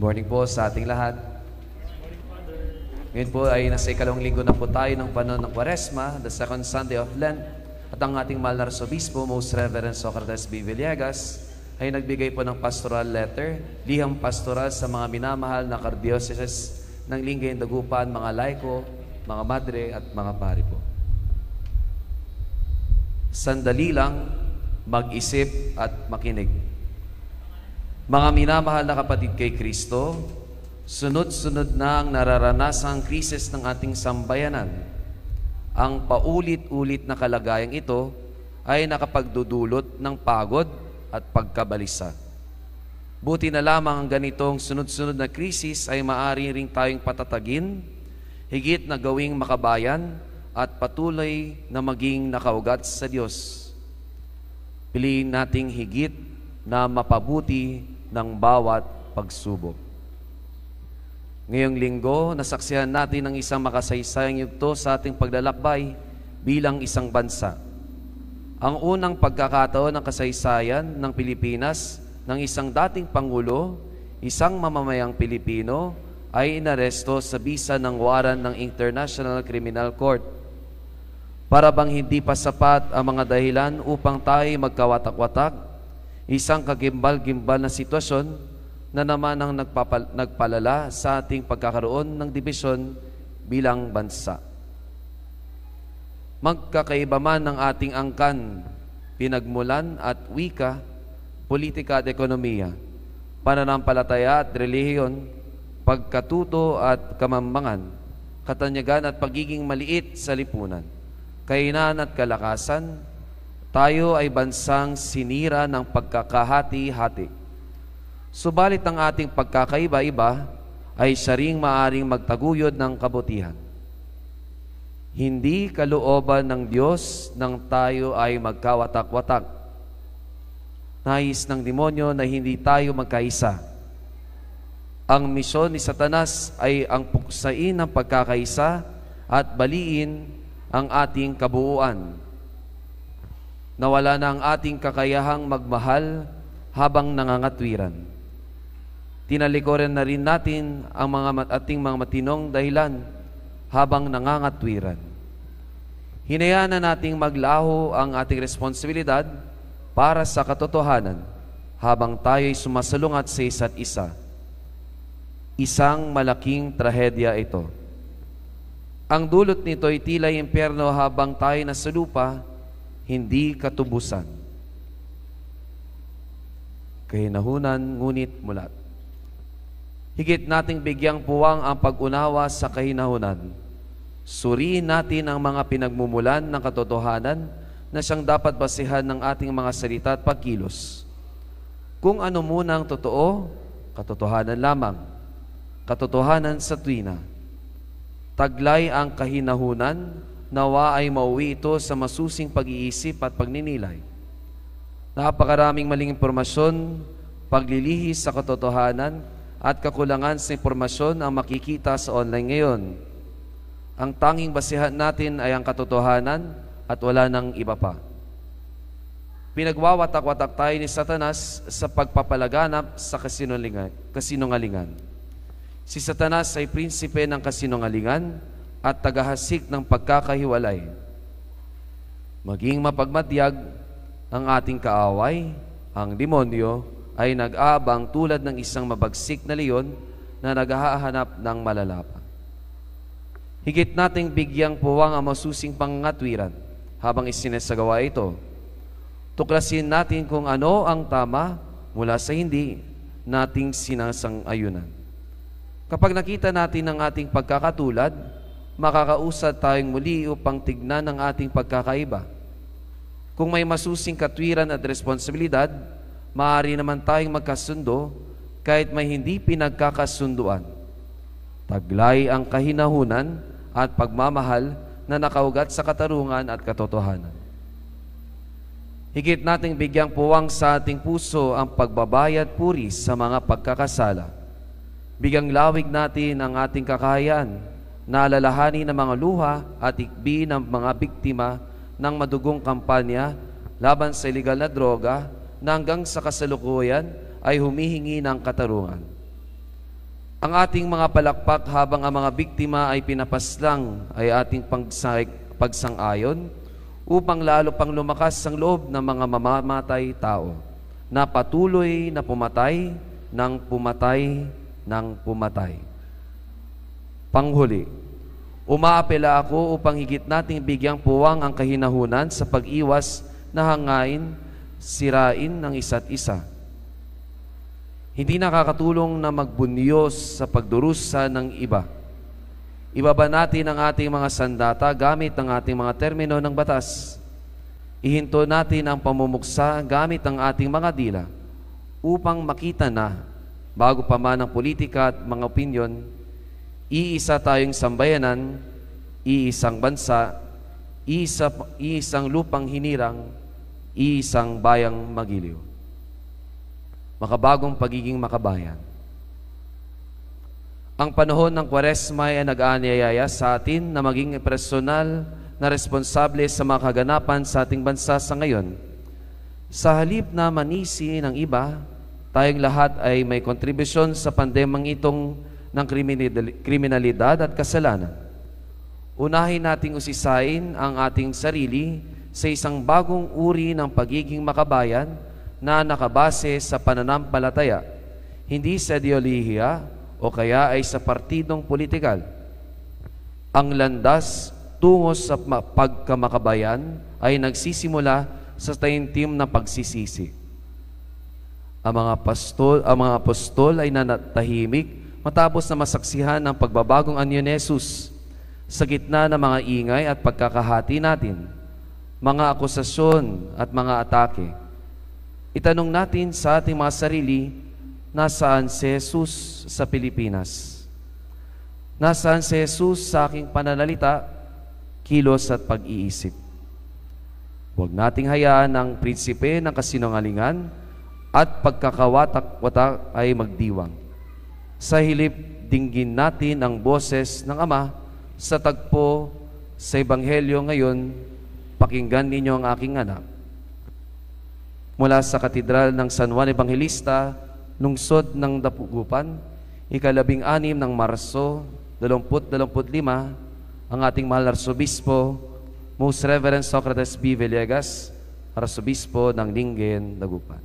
Morning po sa ating lahat. Ngayon po ay nasa ikalawang linggo na po tayo ng panahon ng Kwaresma, the second Sunday of Lent. At ang ating mahal na Arsobispo, Most Reverend Socrates B. Villegas, ay nagbigay po ng pastoral letter, liham pastoral sa mga minamahal na kardioceses ng Lingayen Dagupan, mga laiko, mga madre at mga pari po. Sandali lang, mag-isip at makinig. Mga minamahal na kapatid kay Kristo, sunod-sunod na ang nararanasang krisis ng ating sambayanan. Ang paulit-ulit na kalagayang ito ay nakapagdudulot ng pagod at pagkabalisa. Buti na lamang ang ganitong sunod-sunod na krisis ay maaari ring tayong patatagin, higit na gawing makabayan at patuloy na maging nakaugat sa Diyos. Piliin nating higit na mapabuti ng bawat pagsubok. Ngayong linggo, nasaksihan natin ang isang makasaysayang yugto sa ating paglalakbay bilang isang bansa. Ang unang pagkakataon ng kasaysayan ng Pilipinas ng isang dating Pangulo, isang mamamayang Pilipino, ay inaresto sa bisa ng waran ng International Criminal Court. Para bang hindi pa sapat ang mga dahilan upang tayo magkawatak-watak, isang kagimbal-gimbal na sitwasyon na naman ang nagpalala sa ating pagkakaroon ng dibisyon bilang bansa. Magkakaiba man ang ating angkan, pinagmulan at wika, politika at ekonomiya, pananampalataya at relihiyon, pagkatuto at kamambangan, katanyagan at pagiging maliit sa lipunan, kainan at kalakasan, tayo ay bansang sinira ng pagkakahati-hati. Subalit ang ating pagkakaiba-iba ay siya ring maaring magtaguyod ng kabutihan. Hindi kalooban ng Diyos nang tayo ay magkawatak-watak. Nais ng demonyo na hindi tayo magkaisa. Ang misyon ni Satanas ay ang puksain ng pagkakaisa at baliin ang ating kabuuan. Nawala na ang ating kakayahang magmahal habang nangangatwiran. Tinalikuran na rin natin ang ating mga matinong dahilan habang nangangatwiran. Hinayaan na nating maglaho ang ating responsibilidad para sa katotohanan habang tayo'y sumasalungat sa isa't isa. Isang malaking trahedya ito. Ang dulot nito ay tila impyerno habang tayo nasa lupa, hindi katubusan. Kahinahunan, ngunit mulat. Higit nating bigyang puwang ang pag-unawa sa kahinahunan. Suriin natin ang mga pinagmumulan ng katotohanan na siyang dapat basihan ng ating mga salita at pagkilos. Kung ano muna ang totoo, katotohanan lamang. Katotohanan sa tuwina. Taglay ang kahinahunan, nawa ay mauwi ito sa masusing pag-iisip at pagninilay. Napakaraming maling impormasyon, paglilihis sa katotohanan, at kakulangan sa impormasyon ang makikita sa online ngayon. Ang tanging basihan natin ay ang katotohanan at wala nang iba pa. Pinagwawatak-watak tayo ni Satanas sa pagpapalaganap sa kasinungalingan. Si Satanas ay prinsipe ng kasinungalingan at tagahasik ng pagkakahiwalay. Maging mapagmatyag ang ating kaaway, ang demonyo, ay nag-aabang tulad ng isang mabagsik na leon na naghahanap ng malalapa. Higit nating bigyang puwang ang masusing pangangatwiran habang isinasagawa ito. Tuklasin natin kung ano ang tama mula sa hindi nating sinasang-ayunan. Kapag nakita natin ang ating pagkakatulad, makakausad tayong muli upang tignan ang ating pagkakaiba. Kung may masusing katwiran at responsibilidad, maaari naman tayong magkasundo kahit may hindi pinagkakasunduan. Taglay ang kahinahunan at pagmamahal na nakaugat sa katarungan at katotohanan. Higit nating bigyang puwang sa ating puso ang pagbabayad puri sa mga pagkakasala. Bigyang lawig natin ang ating kakayaan na alalahanin ng mga luha at ikbi ng mga biktima ng madugong kampanya laban sa illegal na droga na hanggang sa kasalukuyan ay humihingi ng katarungan. Ang ating mga palakpak habang ang mga biktima ay pinapaslang ay ating pagsang-ayon upang lalo pang lumakas ang loob ng mga mamamatay tao na patuloy na pumatay ng pumatay ng pumatay. Panghuli, umaapela ako upang higit nating bigyang puwang ang kahinahunan sa pag-iwas na hangain, sirain ng isa't isa. Hindi nakakatulong na magbunyos sa pagdurusa ng iba. Ibaba natin ang ating mga sandata gamit ang ating mga termino ng batas. Ihinto natin ang pamumuksa gamit ang ating mga dila upang makita na, bago pa man ang politika at mga opinyon, iisa tayong sambayanan, iisang bansa, iisang lupang hinirang, iisang bayang magiliw. Makabagong pagiging makabayan. Ang panahon ng Kwaresma ay nag-aanyaya sa atin na maging personal na responsable sa mga kaganapan sa ating bansa sa ngayon. Sa halip na manisi ng iba, tayong lahat ay may kontribusyon sa pandemang itong ng kriminalidad at kasalanan. Unahin nating usisain ang ating sarili sa isang bagong uri ng pagiging makabayan na nakabase sa pananampalataya, hindi sa ideolohiya o kaya ay sa partidong politikal. Ang landas tungo sa pagkamakabayan ay nagsisimula sa taimtim na pagsisisi. Ang mga apostol ay nanatahimik matapos na masaksihan ang pagbabagong anyo ni Jesus sa gitna ng mga ingay at pagkakahati natin, mga akusasyon at mga atake. Itanong natin sa ating mga sarili, nasaan si Jesus sa Pilipinas? Nasaan si Jesus sa aking pananalita, kilos at pag-iisip? Huwag nating hayaan ang prinsipe ng kasinungalingan at pagkakawatak-watak ay magdiwang. Sa hilip, dinggin natin ang boses ng Ama sa tagpo sa Ebanghelyo ngayon. Pakinggan ninyo ang aking anak. Mula sa Katedral ng San Juan Evangelista, lungsod ng Dagupan, 16 ng Marso, 2025, ang ating mahal na Arsobispo, Most Reverend Socrates B. Villegas, Arsobispo ng Lingen, Dagupan.